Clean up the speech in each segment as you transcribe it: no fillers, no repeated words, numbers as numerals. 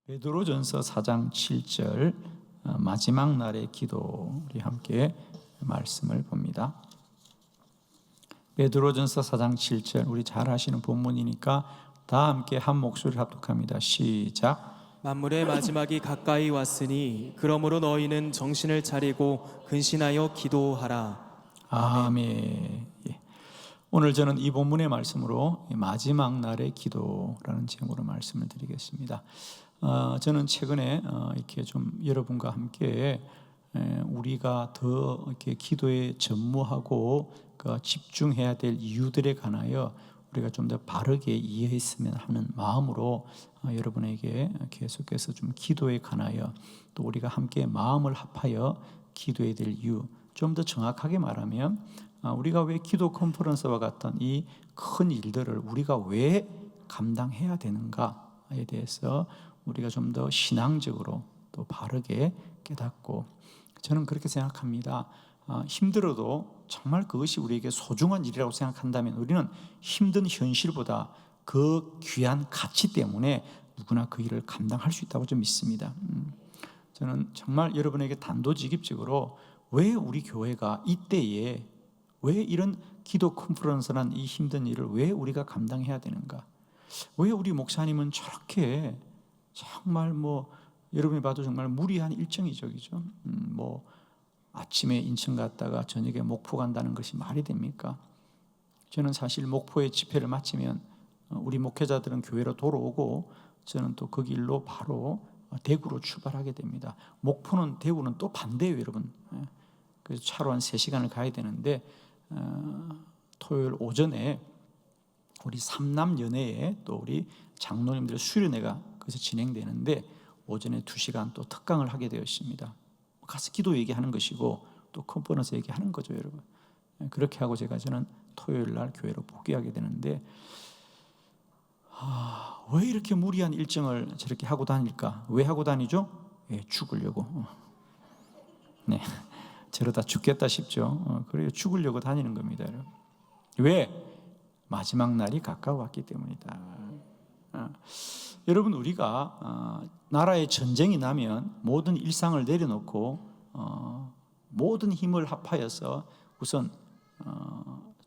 베드로전서 4장 7절 마지막 날의 기도, 우리 함께 말씀을 봅니다. 베드로전서 4장 7절, 우리 잘 아시는 본문이니까 다 함께 한 목소리를 합독합니다. 시작. 만물의 마지막이 가까이 왔으니 그러므로 너희는 정신을 차리고 근신하여 기도하라. 아멘. 예. 오늘 저는 이 본문의 말씀으로 마지막 날의 기도라는 제목으로 말씀을 드리겠습니다. 저는 최근에 이렇게 좀 여러분과 함께 우리가 더 이렇게 기도에 전무하고 집중해야 될 이유들에 관하여 우리가 좀 더 바르게 이해했으면 하는 마음으로 여러분에게 계속해서 좀 기도에 관하여 또 우리가 함께 마음을 합하여 기도해야 될 이유, 좀 더 정확하게 말하면 우리가 왜 기도 컨퍼런스와 같은 이 큰 일들을 우리가 왜 감당해야 되는가에 대해서 우리가 좀 더 신앙적으로 또 바르게 깨닫고, 저는 그렇게 생각합니다. 힘들어도 정말 그것이 우리에게 소중한 일이라고 생각한다면 우리는 힘든 현실보다 그 귀한 가치 때문에 누구나 그 일을 감당할 수 있다고 좀 믿습니다. 저는 정말 여러분에게 단도직입적으로 왜 우리 교회가 이때에 왜 이런 기도 컨퍼런스란 이 힘든 일을 왜 우리가 감당해야 되는가? 왜 우리 목사님은 저렇게 정말 여러분이 봐도 정말 무리한 일정이죠, 그죠? 아침에 인천 갔다가 저녁에 목포 간다는 것이 말이 됩니까? 저는 사실 목포에 집회를 마치면 우리 목회자들은 교회로 돌아오고 저는 또 그 길로 바로 대구로 출발하게 됩니다. 목포는 대구는 또 반대예요, 여러분. 그래서 차로 한 3시간을 가야 되는데 토요일 오전에 우리 삼남연회에 또 우리 장로님들의 수련회가 거기서 진행되는데 오전에 2시간 또 특강을 하게 되었습니다. 가서 기도 얘기하는 것이고 또 컨퍼런스 얘기하는 거죠, 여러분. 그렇게 하고 저는 토요일 날 교회로 복귀하게 되는데 왜 이렇게 무리한 일정을 저렇게 하고 다닐까? 왜 하고 다니죠? 죽으려고. 네, 저러다 죽겠다 싶죠. 그래요, 죽으려고 다니는 겁니다, 여러분. 왜? 마지막 날이 가까웠기 때문이다. 여러분, 우리가 나라에 전쟁이 나면 모든 일상을 내려놓고 모든 힘을 합하여서 우선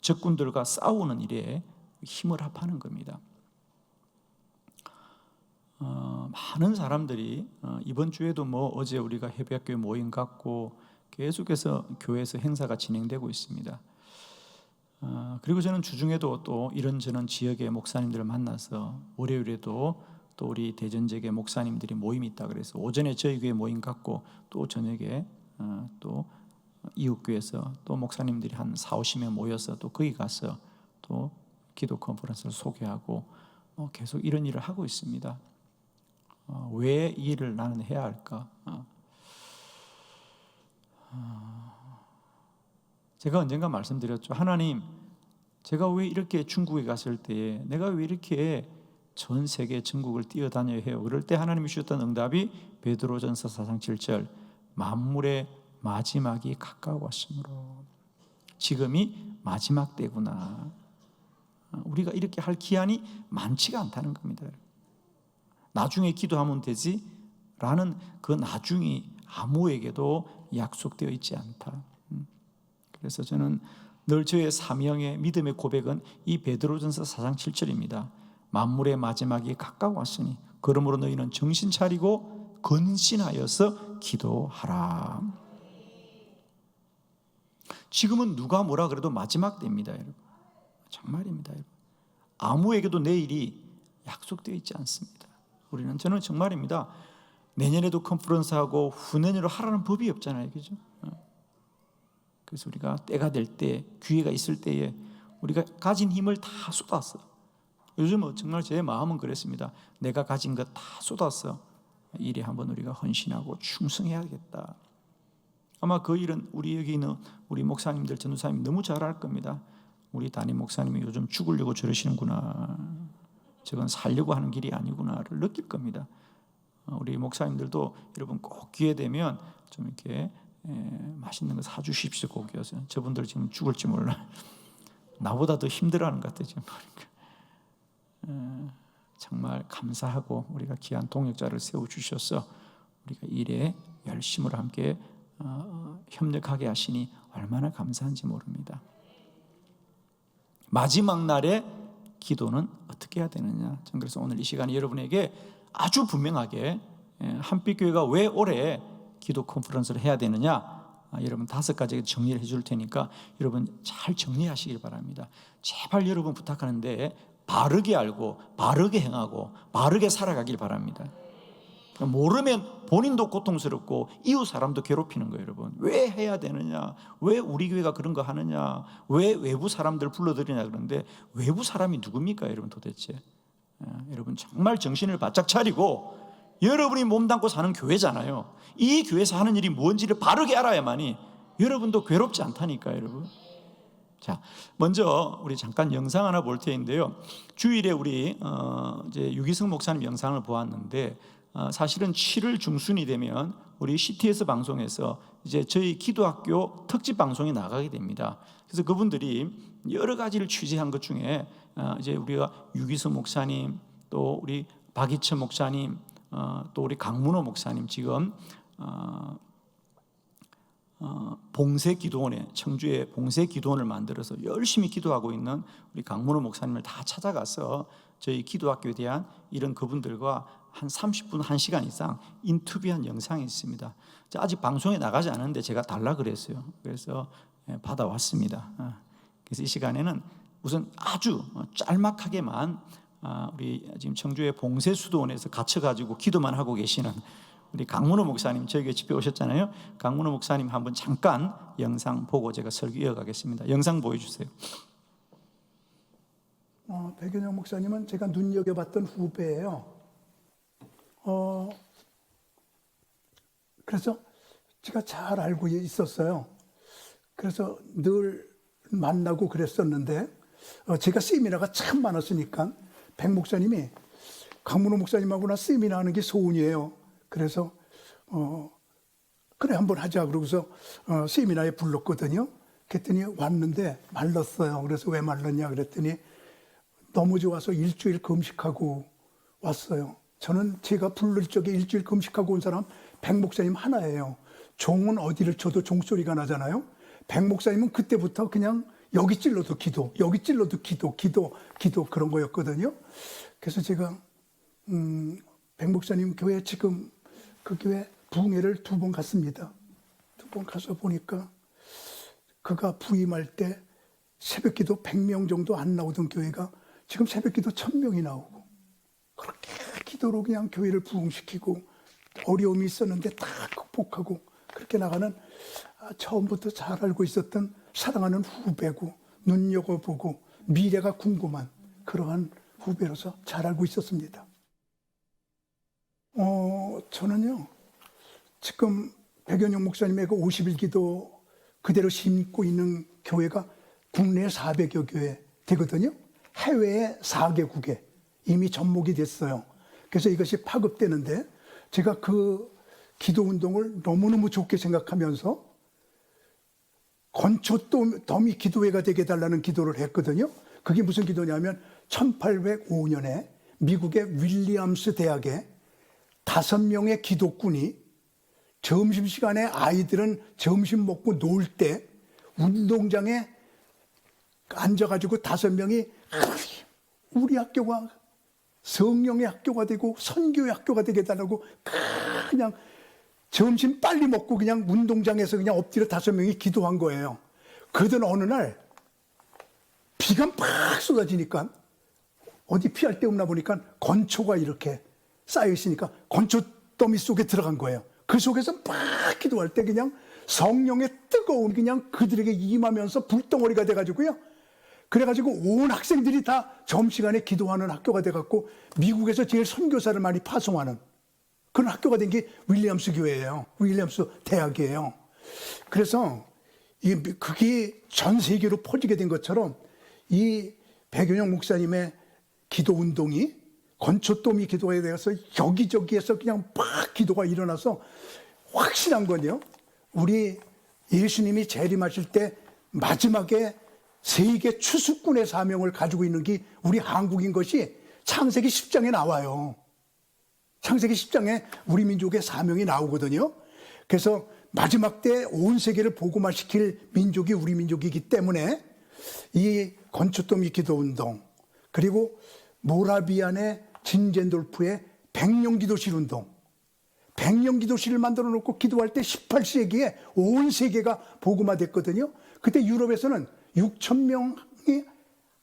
적군들과 싸우는 일에 힘을 합하는 겁니다. 많은 사람들이 이번 주에도 어제 우리가 해배학교에 모임 갖고 계속해서 교회에서 행사가 진행되고 있습니다. 그리고 저는 주중에도 또 이런저런 지역의 목사님들을 만나서 월요일에도 또 우리 대전지역의 목사님들이 모임이 있다 그래서 오전에 저희 교회 모임 갖고 또 저녁에 또 이웃교회에서 또 목사님들이 한 40-50명 모여서 또 거기 가서 또 기도 컨퍼런스를 소개하고 계속 이런 일을 하고 있습니다. 왜 이 일을 나는 해야 할까? 제가 언젠가 말씀드렸죠. 하나님, 제가 왜 이렇게 중국에 갔을 때에 내가 왜 이렇게 전 세계 전국을 뛰어다녀야 해요? 그럴 때 하나님이 주셨던 응답이 베드로전서 4장 7절 만물의 마지막이 가까웠으므로 지금이 마지막 때구나. 우리가 이렇게 할 기한이 많지가 않다는 겁니다. 나중에 기도하면 되지 라는 그 나중이 아무에게도 약속되어 있지 않다. 그래서 저는 늘 저의 사명의 믿음의 고백은 이 베드로전서 4장 7절입니다. 만물의 마지막이 가까웠으니 그러므로 너희는 정신 차리고 근신하여서 기도하라. 지금은 누가 뭐라 그래도 마지막 때입니다, 여러분. 정말입니다, 여러분. 아무에게도 내일이 약속되어 있지 않습니다. 저는 정말입니다. 내년에도 컨퍼런스하고 후내년으로 하라는 법이 없잖아요, 그죠? 그래서 우리가 때가 될 때, 기회가 있을 때에 우리가 가진 힘을 다 쏟았어. 요즘은 정말 제 마음은 그랬습니다. 내가 가진 것 다 쏟았어. 일에 한번 우리가 헌신하고 충성해야겠다. 아마 그 일은 우리 여기 있는 우리 목사님들, 전도사님이 너무 잘 알 겁니다. 우리 담임 목사님이 요즘 죽으려고 저러시는구나. 저건 살려고 하는 길이 아니구나를 느낄 겁니다. 우리 목사님들도 여러분 꼭 기회 되면 좀 이렇게 맛있는 거 사주십시오. 꼭 여서 저분들 지금 죽을지 몰라. 나보다 더 힘들어하는 것 같아요, 지금 보니까. 정말 감사하고 우리가 귀한 동역자를 세워주셔서 우리가 일에 열심으로 함께 협력하게 하시니 얼마나 감사한지 모릅니다. 마지막 날의 기도는 어떻게 해야 되느냐? 저는 그래서 오늘 이 시간에 여러분에게 아주 분명하게 한빛교회가 왜 올해 기도 컨퍼런스를 해야 되느냐, 여러분 5가지 정리를 해줄 테니까 여러분 잘 정리하시길 바랍니다. 제발 여러분 부탁하는데 바르게 알고 바르게 행하고 바르게 살아가길 바랍니다. 모르면 본인도 고통스럽고 이웃 사람도 괴롭히는 거예요. 여러분 왜 해야 되느냐, 왜 우리 교회가 그런 거 하느냐, 왜 외부 사람들 불러들이냐. 그런데 외부 사람이 누굽니까 여러분 도대체? 여러분 정말 정신을 바짝 차리고 여러분이 몸담고 사는 교회잖아요. 이 교회에서 하는 일이 뭔지를 바르게 알아야만이 여러분도 괴롭지 않다니까요. 여러분, 자, 먼저 우리 잠깐 영상 하나 볼 테인데요. 주일에 우리 이제 유기성 목사님 영상을 보았는데 사실은 7월 중순이 되면 우리 CTS 방송에서 이제 저희 기도학교 특집 방송이 나가게 됩니다. 그래서 그분들이 여러 가지를 취재한 것 중에 이제 우리가 유기성 목사님, 또 우리 박이천 목사님, 또 우리 강문호 목사님, 지금 봉쇄기도원에, 청주에 봉쇄기도원을 만들어서 열심히 기도하고 있는 우리 강문호 목사님을 다 찾아가서 저희 기도학교에 대한 이런 그분들과 한 30분, 1시간 이상 인터뷰한 영상이 있습니다. 아직 방송에 나가지 않았는데 제가 달라 그랬어요. 그래서 받아왔습니다. 그래서 이 시간에는 우선 아주 짤막하게만 우리 지금 청주의 봉쇄수도원에서 갇혀가지고 기도만 하고 계시는 우리 강문호 목사님, 저희 교회 집회 오셨잖아요. 강문호 목사님 한번 잠깐 영상 보고 제가 설교 이어가겠습니다. 영상 보여주세요. 백연영 목사님은 제가 눈여겨봤던 후배예요. 그래서 제가 잘 알고 있었어요. 그래서 늘 만나고 그랬었는데 제가 세미나가 참 많았으니까 백 목사님이 강문호 목사님하고나 세미나 하는 게 소원이에요. 그래서 그래 한번 하자 그러고서 세미나에 불렀거든요. 그랬더니 왔는데 말랐어요. 그래서 왜 말랐냐 그랬더니 너무 좋아서 일주일 금식하고 왔어요. 저는 제가 부를 적에 일주일 금식하고 온 사람 백 목사님 하나예요. 종은 어디를 쳐도 종소리가 나잖아요. 백 목사님은 그때부터 그냥 여기 찔러도 기도, 여기 찔러도 기도 그런 거였거든요. 그래서 제가 백 목사님 교회 지금 그 교회 부흥회를 2번 갔습니다. 2번 가서 보니까 그가 부임할 때 새벽기도 100명 정도 안 나오던 교회가 지금 새벽기도 1000명이 나오고 그렇게 기도로 그냥 교회를 부흥시키고 어려움이 있었는데 다 극복하고 그렇게 나가는 처음부터 잘 알고 있었던 사랑하는 후배고 눈여겨보고 미래가 궁금한 그러한 후배로서 잘 알고 있었습니다. 저는요 지금 백연영 목사님의 그 50일 기도 그대로 심고 있는 교회가 국내 400여 교회 되거든요. 해외에 4개국에 이미 접목이 됐어요. 그래서 이것이 파급되는데 제가 그 기도 운동을 너무너무 좋게 생각하면서 건초더미 기도회가 되게 해달라는 기도를 했거든요. 그게 무슨 기도냐면 1805년에 미국의 윌리엄스 대학에 5명의 기독군이 점심시간에 아이들은 점심 먹고 놀 때 운동장에 앉아가지고 5명이 우리 학교가 성령의 학교가 되고 선교의 학교가 되게 해달라고 그냥 점심 빨리 먹고 그냥 운동장에서 그냥 엎드려 5명이 기도한 거예요. 그러던 어느 날 비가 막 쏟아지니까 어디 피할 데 없나 보니까 건초가 이렇게 쌓여 있으니까 건초 더미 속에 들어간 거예요. 그 속에서 막 기도할 때 그냥 성령의 뜨거운 그냥 그들에게 임하면서 불덩어리가 돼가지고요. 그래가지고 온 학생들이 다 점심시간에 기도하는 학교가 돼갖고 미국에서 제일 선교사를 많이 파송하는 그런 학교가 된 게 윌리엄스 교회예요. 윌리엄스 대학이에요. 그래서 그게 전 세계로 퍼지게 된 것처럼 이 백연영 목사님의 기도 운동이 건초더미 기도에 대해서 여기저기에서 그냥 막 기도가 일어나서 확실한 건요. 우리 예수님이 재림하실 때 마지막에 세계 추수꾼의 사명을 가지고 있는 게 우리 한국인 것이 창세기 10장에 나와요. 창세기 10장에 우리 민족의 사명이 나오거든요. 그래서 마지막 때 온 세계를 복음화시킬 민족이 우리 민족이기 때문에 이 건초더미 기도운동, 그리고 모라비안의 진젠돌프의 백년기도실 운동, 백년기도실을 만들어 놓고 기도할 때 18세기에 온 세계가 복음화됐거든요. 그때 유럽에서는 6,000명이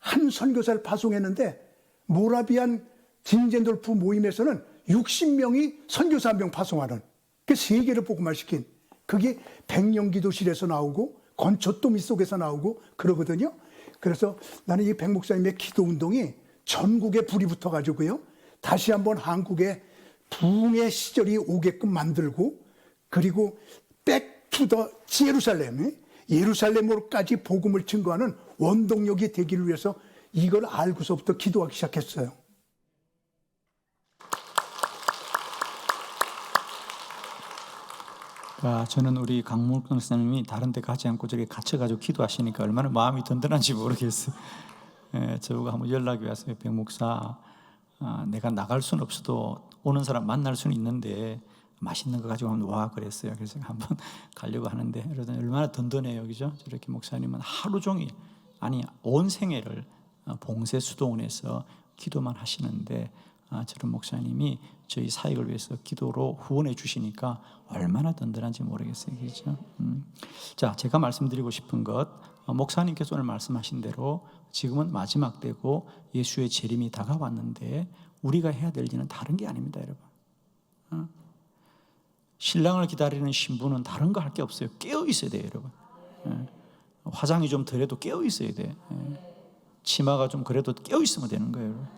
한 선교사를 파송했는데 모라비안 진젠돌프 모임에서는 60명이 선교사 한 명 파송하는, 그 세계를 복음화시킨, 그게 백년기도실에서 나오고 건초더미 속에서 나오고 그러거든요. 그래서 나는 이 백 목사님의 기도운동이 전국에 불이 붙어가지고요, 다시 한번 한국에 부흥의 시절이 오게끔 만들고, 그리고 백투더 예루살렘으로까지 복음을 증거하는 원동력이 되기를 위해서 이걸 알고서부터 기도하기 시작했어요. 저는 우리 강문 목사님이 다른 데 가지 않고 저기 갇혀가지고 기도하시니까 얼마나 마음이 든든한지 모르겠어요. 저보고 한번 연락이 왔어요. 백 목사, 내가 나갈 수는 없어도 오는 사람 만날 수는 있는데 맛있는 거 가지고 한번 와 그랬어요. 그래서 한번 가려고 하는데 얼마나 든든해요, 그죠? 저렇게 목사님은 하루 종일, 아니 온 생애를 봉쇄 수도원에서 기도만 하시는데 저런 목사님이 저희 사역을 위해서 기도로 후원해 주시니까 얼마나 든든한지 모르겠어요, 그렇죠? 자, 제가 말씀드리고 싶은 것, 목사님께서 오늘 말씀하신 대로 지금은 마지막 때고 예수의 재림이 다가왔는데 우리가 해야 될 일은 다른 게 아닙니다, 여러분. 신랑을 기다리는 신부는 다른 거 할 게 없어요. 깨어 있어야 돼요, 여러분. 화장이 좀 덜해도 깨어 있어야 돼. 치마가 좀 그래도 깨어 있으면 되는 거예요, 여러분.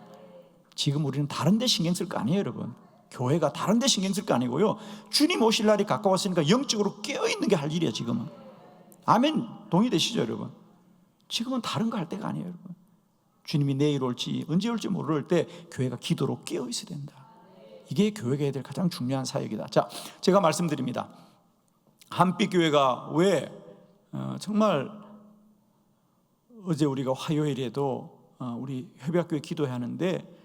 지금 우리는 다른 데 신경 쓸 거 아니에요, 여러분. 교회가 다른 데 신경 쓸 거 아니고요, 주님 오실 날이 가까웠으니까 영적으로 깨어있는 게 할 일이야, 지금은. 아멘. 동의되시죠, 여러분? 지금은 다른 거 할 때가 아니에요, 여러분. 주님이 내일 올지 언제 올지 모를 때 교회가 기도로 깨어있어야 된다. 이게 교회가 해야 될 가장 중요한 사역이다. 자, 제가 말씀드립니다. 한빛교회가 왜 정말 어제 우리가 화요일에도 우리 협약교회 기도해야 하는데,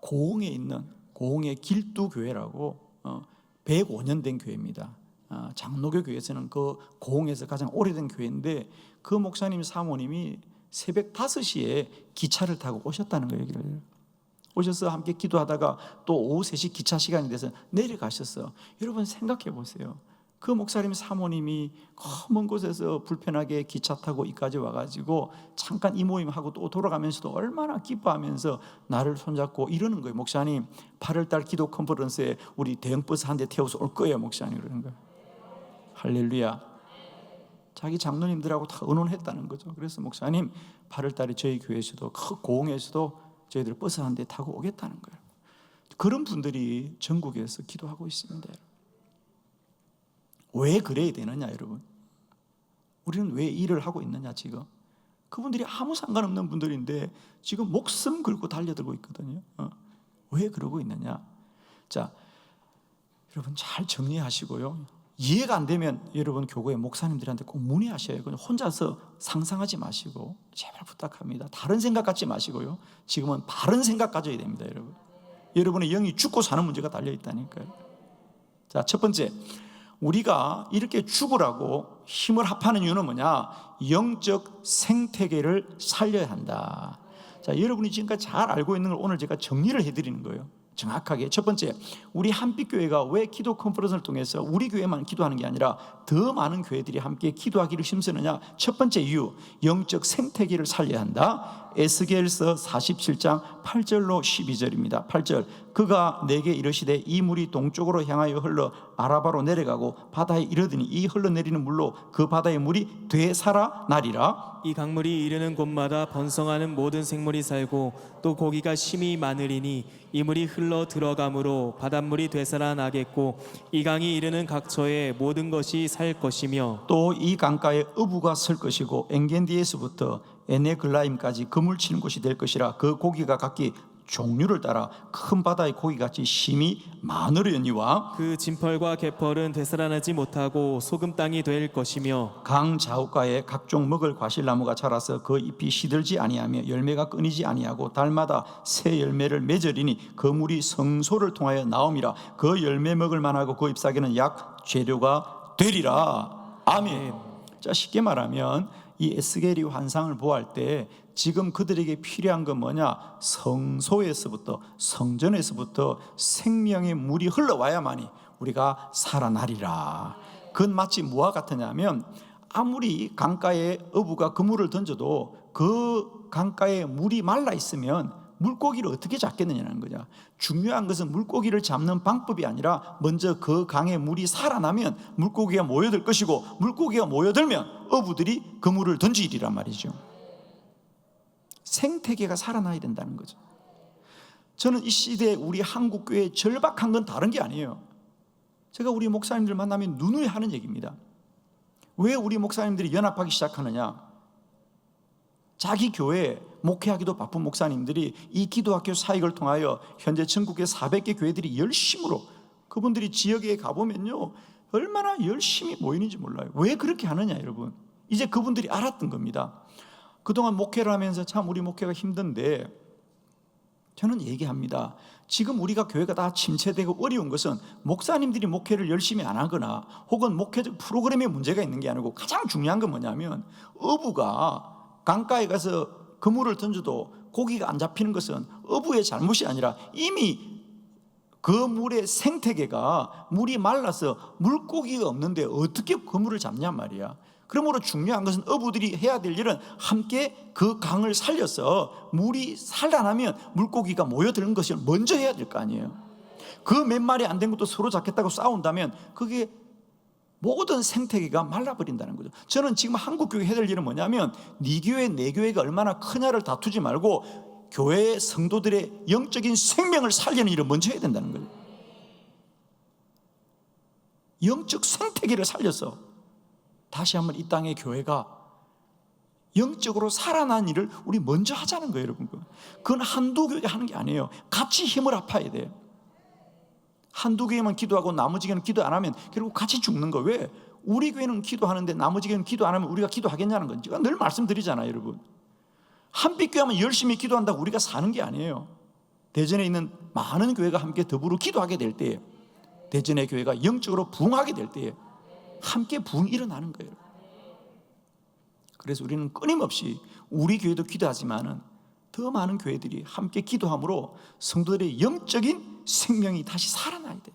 고흥에 있는 고흥의 길두교회라고 105년 된 교회입니다. 장로교 교회에서는 그 고흥에서 가장 오래된 교회인데, 그 목사님 사모님이 새벽 5시에 기차를 타고 오셨다는 거예요. 여기를 오셔서 함께 기도하다가 또 오후 3시 기차 시간이 돼서 내려가셨어. 여러분 생각해 보세요. 그 목사님 사모님이 먼 곳에서 불편하게 기차 타고 이까지 와가지고 잠깐 이 모임하고 또 돌아가면서도 얼마나 기뻐하면서 나를 손잡고 이러는 거예요. 목사님, 8월달 기도 컨퍼런스에 우리 대형버스 한 대 태워서 올 거예요, 목사님. 그러는 거예요. 할렐루야. 자기 장로님들하고 다 의논했다는 거죠. 그래서 목사님, 8월달에 저희 교회에서도 그 고흥에서도 저희들 버스 한 대 타고 오겠다는 거예요. 그런 분들이 전국에서 기도하고 있습니다. 왜 그래야 되느냐, 여러분? 우리는 왜 일을 하고 있느냐, 지금? 그분들이 아무 상관없는 분들인데 지금 목숨 걸고 달려들고 있거든요. 왜 그러고 있느냐? 자, 여러분 잘 정리하시고요. 이해가 안 되면 여러분 교회 목사님들한테 꼭 문의하셔야 해요. 혼자서 상상하지 마시고 제발 부탁합니다. 다른 생각 갖지 마시고요. 지금은 바른 생각 가져야 됩니다, 여러분. 여러분의 영이 죽고 사는 문제가 달려 있다니까요. 자, 첫 번째, 우리가 이렇게 죽으라고 힘을 합하는 이유는 뭐냐? 영적 생태계를 살려야 한다. 자, 여러분이 지금까지 잘 알고 있는 걸 오늘 제가 정리를 해드리는 거예요. 정확하게. 첫 번째, 우리 한빛교회가 왜 기도 컨퍼런스를 통해서 우리 교회만 기도하는 게 아니라 더 많은 교회들이 함께 기도하기를 힘쓰느냐? 첫 번째 이유, 영적 생태계를 살려야 한다. 에스겔서 47장 8절로 12절입니다. 8절, 그가 내게 이르시되 이 물이 동쪽으로 향하여 흘러 아라바로 내려가고 바다에 이르더니 이 흘러내리는 물로 그 바다의 물이 되살아나리라. 이 강물이 이르는 곳마다 번성하는 모든 생물이 살고 또 고기가 심히 많으리니 이 물이 흘러 들어가므로 바닷물이 되살아나겠고 이 강이 이르는 각처에 모든 것이 살 것이며 또 이 강가에 어부가 설 것이고 엔겐디에서부터 에네글라임까지 그물 치는 곳이 될 것이라. 그 고기가 각기 종류를 따라 큰 바다의 고기같이 심히 많으려니와 그 진펄과 개펄은 되살아나지 못하고 소금 땅이 될 것이며 강 좌우가에 각종 먹을 과실나무가 자라서 그 잎이 시들지 아니하며 열매가 끊이지 아니하고 달마다 새 열매를 맺으리니 그 물이 성소를 통하여 나옴이라. 그 열매 먹을 만하고 그 잎사귀는 약 재료가 되리라. 아멘. 자, 쉽게 말하면 이 에스겔이 환상을 보할 때 지금 그들에게 필요한 건 뭐냐? 성소에서부터, 성전에서부터 생명의 물이 흘러와야만이 우리가 살아나리라. 그건 마치 뭐와 같으냐면, 아무리 강가에 어부가 그물을 던져도 그 강가에 물이 말라 있으면 물고기를 어떻게 잡겠느냐는 거죠. 중요한 것은 물고기를 잡는 방법이 아니라 먼저 그 강에 물이 살아나면 물고기가 모여들 것이고, 물고기가 모여들면 어부들이 그물을 던지리란 말이죠. 생태계가 살아나야 된다는 거죠. 저는 이 시대에 우리 한국교회의 절박한 건 다른 게 아니에요. 제가 우리 목사님들 만나면 누누이 하는 얘기입니다. 왜 우리 목사님들이 연합하기 시작하느냐? 자기 교회에 목회하기도 바쁜 목사님들이 이 기도학교 사역을 통하여 현재 전국의 400개 교회들이 열심으로, 그분들이 지역에 가보면요 얼마나 열심히 모이는지 몰라요. 왜 그렇게 하느냐 여러분. 이제 그분들이 알았던 겁니다. 그동안 목회를 하면서 참 우리 목회가 힘든데 저는 얘기합니다. 지금 우리가 교회가 다 침체되고 어려운 것은 목사님들이 목회를 열심히 안 하거나 혹은 목회적 프로그램에 문제가 있는 게 아니고, 가장 중요한 건 뭐냐면 어부가 강가에 가서 그물을 던져도 고기가 안 잡히는 것은 어부의 잘못이 아니라 이미 그 물의 생태계가, 물이 말라서 물고기가 없는데 어떻게 그물을 잡냔 말이야. 그러므로 중요한 것은 어부들이 해야 될 일은 함께 그 강을 살려서 물이 살아나면 물고기가 모여드는 것을 먼저 해야 될 거 아니에요. 그 몇 마리 안 된 것도 서로 잡겠다고 싸운다면 그게 모든 생태계가 말라버린다는 거죠. 저는 지금 한국교회 해야 될 일은 뭐냐면, 네 교회 내 교회가 얼마나 크냐를 다투지 말고 교회의 성도들의 영적인 생명을 살리는 일을 먼저 해야 된다는 거예요. 영적 생태계를 살려서 다시 한번 이 땅의 교회가 영적으로 살아난 일을 우리 먼저 하자는 거예요, 여러분. 그건 한두 교회가 하는 게 아니에요. 같이 힘을 합해야 돼요. 한두 교회만 기도하고 나머지 교회는 기도 안 하면 결국 같이 죽는 거예요. 왜? 우리 교회는 기도하는데 나머지 교회는 기도 안 하면 우리가 기도하겠냐는 건 제가 늘 말씀드리잖아요, 여러분. 한빛교회만 열심히 기도한다고 우리가 사는 게 아니에요. 대전에 있는 많은 교회가 함께 더불어 기도하게 될 때에, 대전의 교회가 영적으로 부흥하게 될 때에 함께 부흥이 일어나는 거예요. 그래서 우리는 끊임없이 우리 교회도 기도하지만은 더 많은 교회들이 함께 기도함으로 성도들의 영적인 생명이 다시 살아나야 돼요.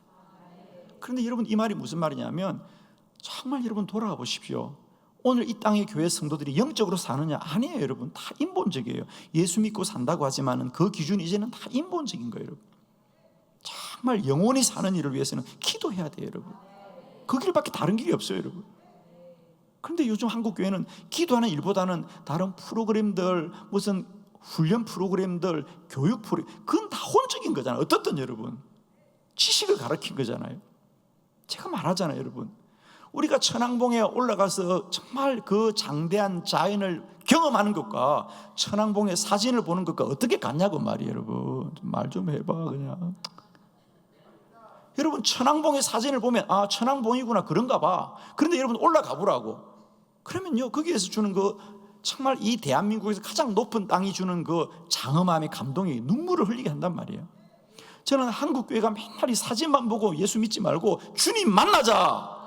그런데 여러분, 이 말이 무슨 말이냐면, 정말 여러분 돌아가 보십시오. 오늘 이 땅의 교회 성도들이 영적으로 사느냐? 아니에요, 여러분. 다 인본적이에요. 예수 믿고 산다고 하지만은 그 기준이 이제는 다 인본적인 거예요, 여러분. 정말 영원히 사는 일을 위해서는 기도해야 돼요, 여러분. 그 길밖에 다른 길이 없어요, 여러분. 그런데 요즘 한국 교회는 기도하는 일보다는 다른 프로그램들, 무슨 훈련 프로그램들, 교육 프로그램, 그건 다 혼적인 거잖아요. 어떻든 여러분, 지식을 가르친 거잖아요. 제가 말하잖아요, 여러분. 우리가 천왕봉에 올라가서 정말 그 장대한 자연을 경험하는 것과 천왕봉의 사진을 보는 것과 어떻게 같냐고 말이에요, 여러분. 말 좀 해봐 그냥. 여러분, 천왕봉의 사진을 보면 아, 천왕봉이구나, 그런가 봐. 그런데 여러분 올라가 보라고. 그러면요, 거기에서 주는 그 정말 이 대한민국에서 가장 높은 땅이 주는 그 장엄함의 감동이 눈물을 흘리게 한단 말이에요. 저는 한국 교회가 맨날 이 사진만 보고 예수 믿지 말고 주님 만나자,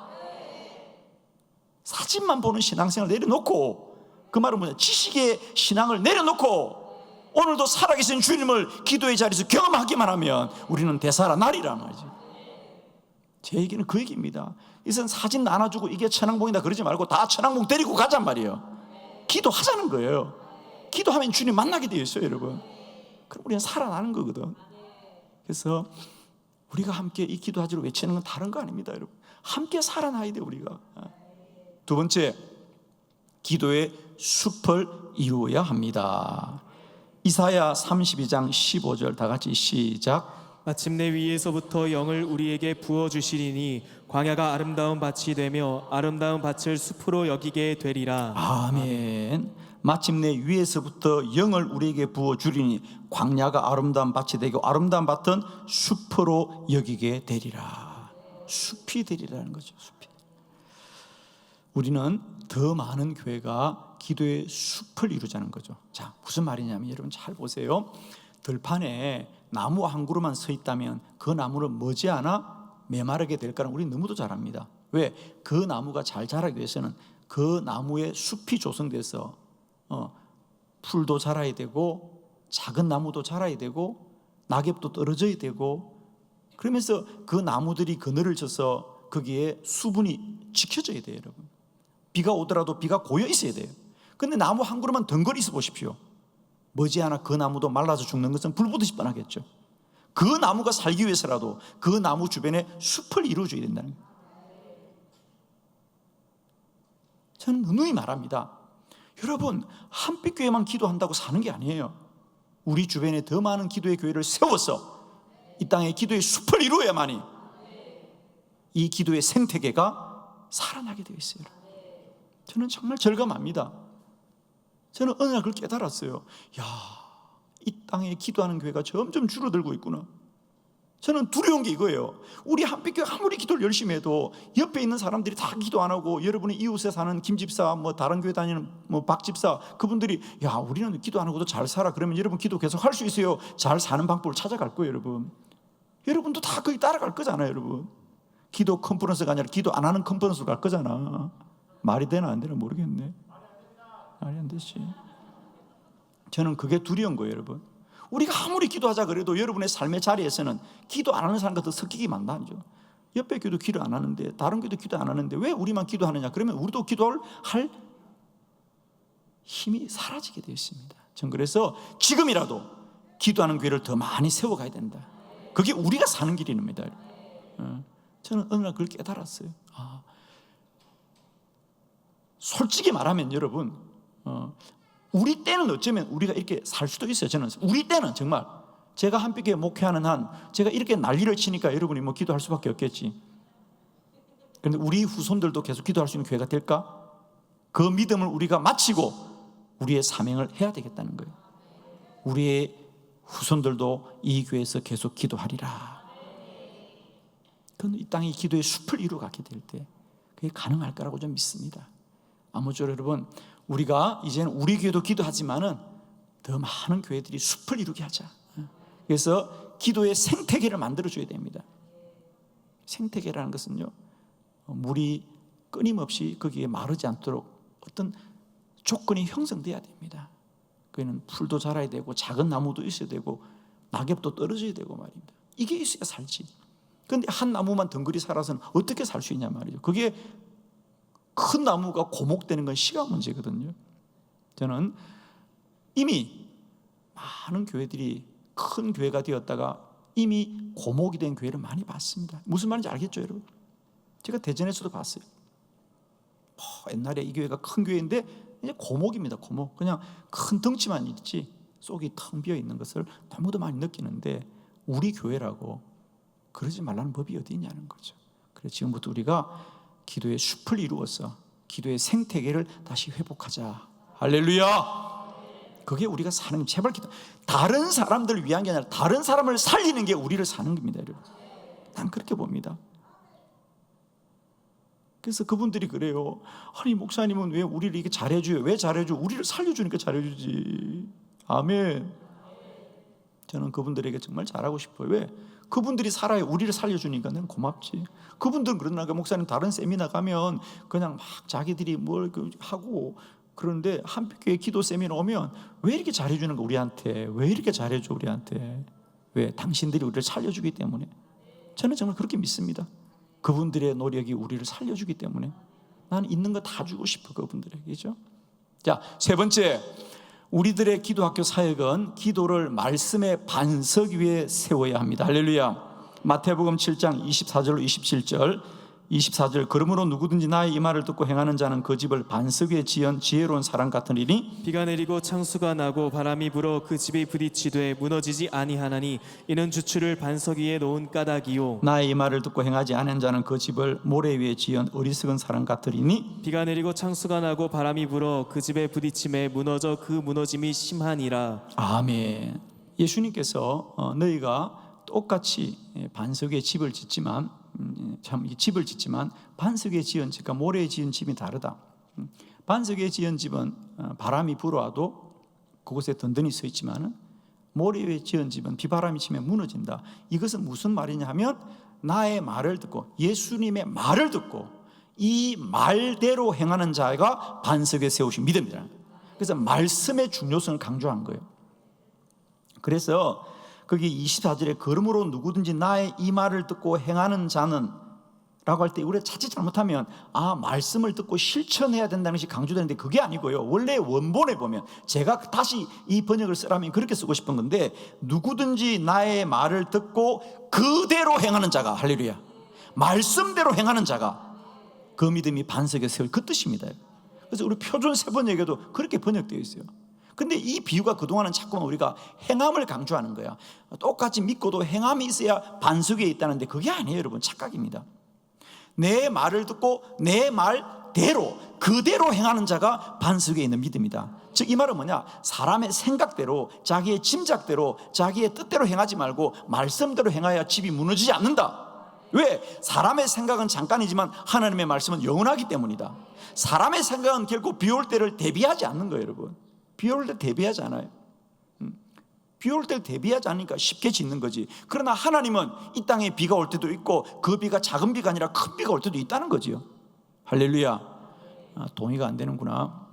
사진만 보는 신앙생활 내려놓고, 그 말은 뭐냐, 지식의 신앙을 내려놓고 오늘도 살아계신 주님을 기도의 자리에서 경험하기만 하면 우리는 되살아나리란 말이죠. 제 얘기는 그 얘기입니다. 이선 사진 나눠주고 이게 천왕봉이다 그러지 말고 다 천왕봉 데리고 가잔 말이에요. 기도하자는 거예요. 기도하면 주님 만나게 되어 있어요, 여러분. 그럼 우리는 살아나는 거거든. 그래서 우리가 함께 이 기도하지로 외치는 건 다른 거 아닙니다, 여러분. 함께 살아나야 돼요, 우리가. 두 번째, 기도의 숲을 이루어야 합니다. 이사야 32장 15절 다 같이 시작. 마침내 위에서부터 영을 우리에게 부어 주시리니 광야가 아름다운 밭이 되며 아름다운 밭을 숲으로 여기게 되리라. 아멘. 마침내 위에서부터 영을 우리에게 부어 주리니 광야가 아름다운 밭이 되고 아름다운 밭은 숲으로 여기게 되리라. 숲이 되리라는 거죠. 숲이. 우리는 더 많은 교회가 기도의 숲을 이루자는 거죠. 자, 무슨 말이냐면 여러분 잘 보세요. 들판에 나무 한 그루만 서 있다면 그 나무는 머지않아 메마르게 될 거는 우리 너무도 잘 압니다. 왜? 그 나무가 잘 자라기 위해서는 그 나무에 숲이 조성돼서 풀도 자라야 되고 작은 나무도 자라야 되고 낙엽도 떨어져야 되고 그러면서 그 나무들이 그늘을 져서 거기에 수분이 지켜져야 돼요. 여러분, 비가 오더라도 비가 고여 있어야 돼요. 근데 나무 한 그루만 덩거리 있어 보십시오. 머지않아 그 나무도 말라서 죽는 것은 불보듯이 뻔하겠죠. 그 나무가 살기 위해서라도 그 나무 주변에 숲을 이루어줘야 된다는 거예요. 저는 누누이 말합니다. 여러분, 한빛교회만 기도한다고 사는 게 아니에요. 우리 주변에 더 많은 기도의 교회를 세워서 이 땅에 기도의 숲을 이루어야만이 이 기도의 생태계가 살아나게 되어 있어요. 저는 정말 절감합니다. 저는 어느 날 그걸 깨달았어요. 야, 이 땅에 기도하는 교회가 점점 줄어들고 있구나. 저는 두려운 게 이거예요. 우리 한빛교회 아무리 기도를 열심히 해도 옆에 있는 사람들이 다 기도 안 하고 여러분의 이웃에 사는 김 집사, 다른 교회 다니는 박 집사, 그분들이 야, 우리는 기도 안 하고도 잘 살아. 그러면 여러분 기도 계속 할 수 있어요. 잘 사는 방법을 찾아갈 거예요, 여러분. 여러분도 다 거기 따라갈 거잖아요, 여러분. 기도 컨퍼런스가 아니라 기도 안 하는 컨퍼런스로 갈 거잖아. 말이 되나 안 되나 모르겠네. 말이 안 되지. 저는 그게 두려운 거예요, 여러분. 우리가 아무리 기도하자 그래도 여러분의 삶의 자리에서는 기도 안 하는 사람과 더 섞이기 만나죠. 옆에 교도 기도 안 하는데 다른 교도 기도 안 하는데 왜 우리만 기도하느냐? 그러면 우리도 기도할 힘이 사라지게 되어 있습니다. 전 그래서 지금이라도 기도하는 교회를 더 많이 세워가야 된다. 그게 우리가 사는 길입니다. 저는 어느 날 그걸 깨달았어요. 솔직히 말하면 여러분, 우리 때는 어쩌면 우리가 이렇게 살 수도 있어요. 저는 우리 때는 정말 제가 한빛교회 목회하는 한 제가 이렇게 난리를 치니까 여러분이 기도할 수밖에 없겠지. 그런데 우리 후손들도 계속 기도할 수 있는 교회가 될까? 그 믿음을 우리가 마치고 우리의 사명을 해야 되겠다는 거예요. 우리의 후손들도 이 교회에서 계속 기도하리라. 그건 이 땅이 기도의 숲을 이루어가게 될 때 그게 가능할 거라고 좀 믿습니다. 아무쪼록 여러분, 우리가 이제는 우리 교회도 기도하지만은 더 많은 교회들이 숲을 이루게 하자. 그래서 기도의 생태계를 만들어줘야 됩니다. 생태계라는 것은요, 물이 끊임없이 거기에 마르지 않도록 어떤 조건이 형성돼야 됩니다. 그에는 풀도 자라야 되고 작은 나무도 있어야 되고 낙엽도 떨어져야 되고 말입니다. 이게 있어야 살지. 그런데 한 나무만 덩그리 살아서는 어떻게 살 수 있냐 말이죠. 그게 큰 나무가 고목되는 건 시간 문제거든요. 저는 이미 많은 교회들이 큰 교회가 되었다가 이미 고목이 된 교회를 많이 봤습니다. 무슨 말인지 알겠죠, 여러분? 제가 대전에서도 봤어요. 옛날에 이 교회가 큰 교회인데 이제 고목입니다. 고목. 그냥 큰 덩치만 있지 속이 텅 비어 있는 것을 너무도 많이 느끼는데 우리 교회라고 그러지 말라는 법이 어디 있냐는 거죠. 그래서 지금부터 우리가 기도의 숲을 이루어서 기도의 생태계를 다시 회복하자. 할렐루야. 그게 우리가 사는, 제발 기도. 다른 사람들을 위한 게 아니라 다른 사람을 살리는 게 우리를 사는 겁니다, 여러분. 난 그렇게 봅니다. 그래서 그분들이 그래요. 아니, 목사님은 왜 우리를 이렇게 잘해줘요? 왜 잘해줘? 우리를 살려주니까 잘해주지. 아멘. 저는 그분들에게 정말 잘하고 싶어요. 왜? 그분들이 살아요. 우리를 살려주니까 난 고맙지. 그분들은 그러나가 목사님 다른 세미나 가면 그냥 막 자기들이 뭘 하고 그런데 한빛교회 기도 세미나 오면 왜 이렇게 잘해주는 거 우리한테? 왜 이렇게 잘해줘 우리한테? 왜? 당신들이 우리를 살려주기 때문에. 저는 정말 그렇게 믿습니다. 그분들의 노력이 우리를 살려주기 때문에 나는 있는 거 다 주고 싶어 그분들에게죠. 자, 세 번째, 우리들의 기도학교 사역은 기도를 말씀의 반석 위에 세워야 합니다. 할렐루야. 마태복음 7장 24절로 27절 24절 그러므로 누구든지 나의 이 말을 듣고 행하는 자는 그 집을 반석 위에 지은 지혜로운 사람 같으리니 비가 내리고 창수가 나고 바람이 불어 그 집이 부딪히되 무너지지 아니하나니 이는 주추를 반석 위에 놓은 까닭이요. 나의 이 말을 듣고 행하지 않은 자는 그 집을 모래 위에 지은 어리석은 사람 같으리니 비가 내리고 창수가 나고 바람이 불어 그 집에 부딪힘에 무너져 그 무너짐이 심하니라. 아멘. 예수님께서 너희가 똑같이 반석 위에 집을 짓지만 참 이 집을 짓지만 반석 위에 지은 집과 모래에 지은 집이 다르다. 반석 위에 지은 집은 바람이 불어와도 그곳에 든든히 서 있지만은 모래 위에 지은 집은 비바람이 치면 무너진다. 이것은 무슨 말이냐 하면 나의 말을 듣고 예수님의 말을 듣고 이 말대로 행하는 자가 반석에 세우신 믿음이라. 그래서 말씀의 중요성을 강조한 거예요. 그래서 거기 24절에 그러므로 누구든지 나의 이 말을 듣고 행하는 자는 라고 할 때 우리가 자칫 잘못하면 말씀을 듣고 실천해야 된다는 것이 강조되는데 그게 아니고요. 원래 원본에 보면 제가 다시 이 번역을 쓰라면 그렇게 쓰고 싶은 건데 누구든지 나의 말을 듣고 그대로 행하는 자가 할렐루야 말씀대로 행하는 자가 그 믿음이 반석에 세울 그 뜻입니다. 그래서 우리 표준 세번역에도 그렇게 번역되어 있어요. 근데 이 비유가 그동안은 자꾸만 우리가 행함을 강조하는 거야. 똑같이 믿고도 행함이 있어야 반석 위에 있다는데 그게 아니에요. 여러분 착각입니다. 내 말을 듣고 내 말대로 그대로 행하는 자가 반석 위에 있는 믿음이다. 즉 이 말은 뭐냐, 사람의 생각대로 자기의 짐작대로 자기의 뜻대로 행하지 말고 말씀대로 행하여 집이 무너지지 않는다. 왜? 사람의 생각은 잠깐이지만 하나님의 말씀은 영원하기 때문이다. 사람의 생각은 결코 비 올 때를 대비하지 않는 거예요. 여러분 비 올 때 대비하지 않아요. 비 올 때 대비하지 않으니까 쉽게 짓는 거지. 그러나 하나님은 이 땅에 비가 올 때도 있고 그 비가 작은 비가 아니라 큰 비가 올 때도 있다는 거지요. 할렐루야. 동의가 안 되는구나.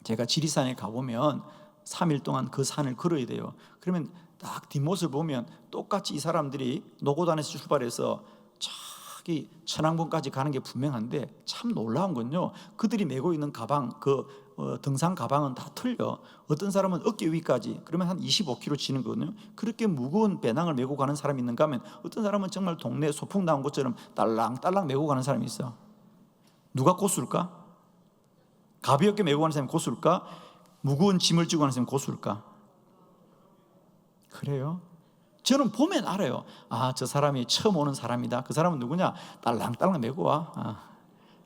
제가 지리산에 가보면 3일 동안 그 산을 걸어야 돼요. 그러면 딱 뒷모습을 보면 똑같이 이 사람들이 노고단에서 출발해서 저기 천왕봉까지 가는 게 분명한데 참 놀라운 건요, 그들이 메고 있는 가방, 등산 가방은 다 틀려. 어떤 사람은 어깨 위까지, 그러면 한 25kg 지는 거거든요. 그렇게 무거운 배낭을 메고 가는 사람이 있는가 하면 어떤 사람은 정말 동네 소풍 나온 것처럼 딸랑딸랑 메고 가는 사람이 있어. 누가 고수일까? 가볍게 메고 가는 사람이 고수일까? 무거운 짐을 지고 가는 사람이 고수일까? 그래요? 저는 보면 알아요. 저 사람이 처음 오는 사람이다. 그 사람은 누구냐? 딸랑딸랑 메고 와.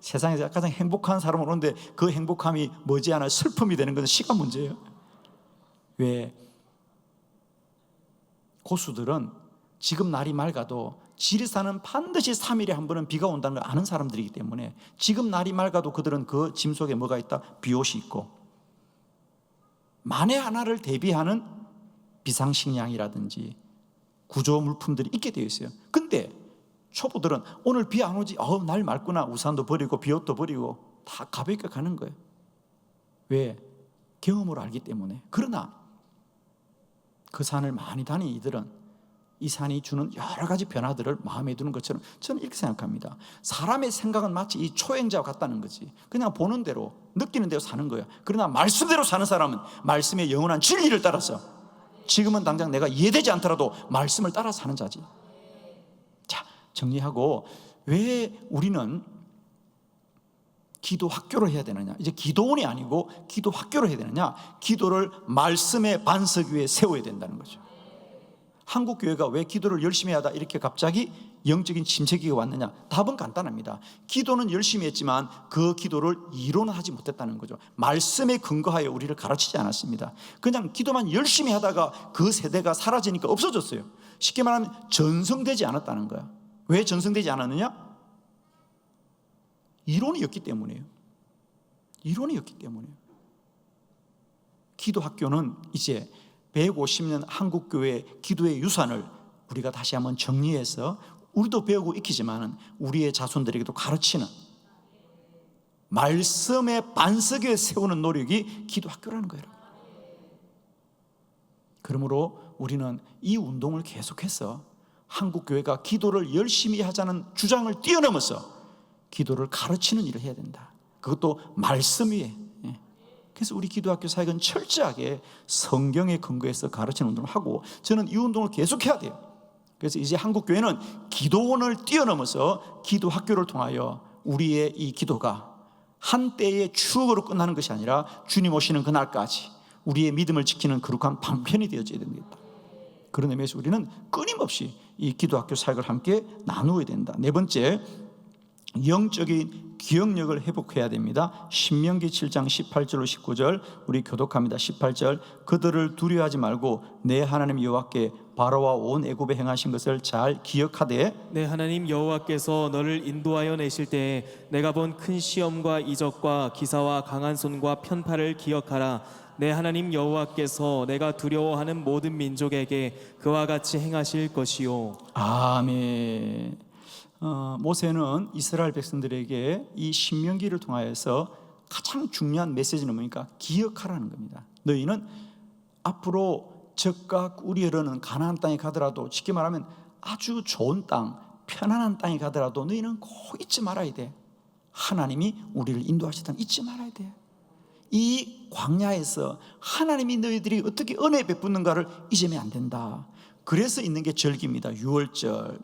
세상에서 가장 행복한 사람으로 오는데 그 행복함이 머지않아 슬픔이 되는 것은 시간 문제예요. 왜? 고수들은 지금 날이 맑아도 지리산은 반드시 3일에 한 번은 비가 온다는 걸 아는 사람들이기 때문에 지금 날이 맑아도 그들은 그 짐 속에 뭐가 있다? 비옷이 있고 만에 하나를 대비하는 비상식량이라든지 구조 물품들이 있게 되어 있어요. 근데 초보들은 오늘 비 안 오지, 날 맑구나, 우산도 버리고 비옷도 버리고 다 가볍게 가는 거예요. 왜? 경험으로 알기 때문에. 그러나 그 산을 많이 다닌 이들은 이 산이 주는 여러 가지 변화들을 마음에 두는 것처럼 저는 이렇게 생각합니다. 사람의 생각은 마치 이 초행자와 같다는 거지. 그냥 보는 대로 느끼는 대로 사는 거예요. 그러나 말씀대로 사는 사람은 말씀의 영원한 진리를 따라서 지금은 당장 내가 이해되지 않더라도 말씀을 따라 사는 자지. 자, 정리하고 왜 우리는 기도 학교를 해야 되느냐? 이제 기도원이 아니고 기도 학교를 해야 되느냐? 기도를 말씀의 반석 위에 세워야 된다는 거죠. 한국 교회가 왜 기도를 열심히 하다 이렇게 갑자기 영적인 침체기가 왔느냐? 답은 간단합니다. 기도는 열심히 했지만 그 기도를 이론화하지 못했다는 거죠. 말씀에 근거하여 우리를 가르치지 않았습니다. 그냥 기도만 열심히 하다가 그 세대가 사라지니까 없어졌어요. 쉽게 말하면 전성되지 않았다는 거야. 왜 전성되지 않았느냐? 이론이었기 때문이에요. 이론이었기 때문이에요. 기도 학교는 이제 150년 한국교회 기도의 유산을 우리가 다시 한번 정리해서 우리도 배우고 익히지만 우리의 자손들에게도 가르치는 말씀의 반석에 세우는 노력이 기도 학교라는 거예요. 그러므로 우리는 이 운동을 계속해서 한국교회가 기도를 열심히 하자는 주장을 뛰어넘어서 기도를 가르치는 일을 해야 된다. 그것도 말씀 위에. 그래서 우리 기도학교 사역은 철저하게 성경에 근거해서 가르치는 운동을 하고 저는 이 운동을 계속해야 돼요. 그래서 이제 한국 교회는 기도원을 뛰어넘어서 기도 학교를 통하여 우리의 이 기도가 한때의 추억으로 끝나는 것이 아니라 주님 오시는 그날까지 우리의 믿음을 지키는 거룩한 방편이 되어져야 됩니다. 그런 의미에서 우리는 끊임없이 이 기도학교 사역을 함께 나누어야 된다. 네 번째, 영적인 기억력을 회복해야 됩니다. 신명기 7장 18절로 19절 우리 교독합니다. 18절, 그들을 두려워하지 말고 내 하나님 여호와께 바로와 온 애굽에 행하신 것을 잘 기억하되 내 하나님 여호와께서 너를 인도하여 내실 때에 내가 본 큰 시험과 이적과 기사와 강한 손과 편팔을 기억하라. 내 하나님 여호와께서 내가 두려워하는 모든 민족에게 그와 같이 행하실 것이요. 아멘. 모세는 이스라엘 백성들에게 이 신명기를 통하여서 가장 중요한 메시지는 뭡니까? 기억하라는 겁니다. 너희는 앞으로 적과 꿀이 흐르는 가나안 땅에 가더라도, 쉽게 말하면 아주 좋은 땅, 편안한 땅에 가더라도 너희는 꼭 잊지 말아야 돼. 하나님이 우리를 인도하시다는 잊지 말아야 돼. 이 광야에서 하나님이 너희들이 어떻게 은혜 베푸는가를 잊으면 안 된다. 그래서 있는 게 절기입니다. 유월절,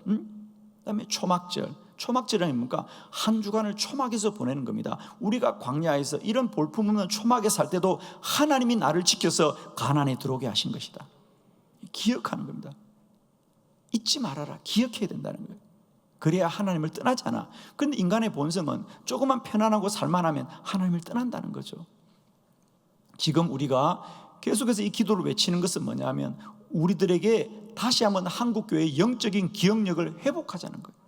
그다음에 초막절. 초막절은 뭡니까? 한 주간을 초막에서 보내는 겁니다. 우리가 광야에서 이런 볼품없는 초막에 살 때도 하나님이 나를 지켜서 가나안에 들어오게 하신 것이다. 기억하는 겁니다. 잊지 말아라. 기억해야 된다는 거예요. 그래야 하나님을 떠나지 않아. 그런데 인간의 본성은 조금만 편안하고 살만하면 하나님을 떠난다는 거죠. 지금 우리가 계속해서 이 기도를 외치는 것은 뭐냐면 우리들에게 다시 한번 한국교회의 영적인 기억력을 회복하자는 거예요.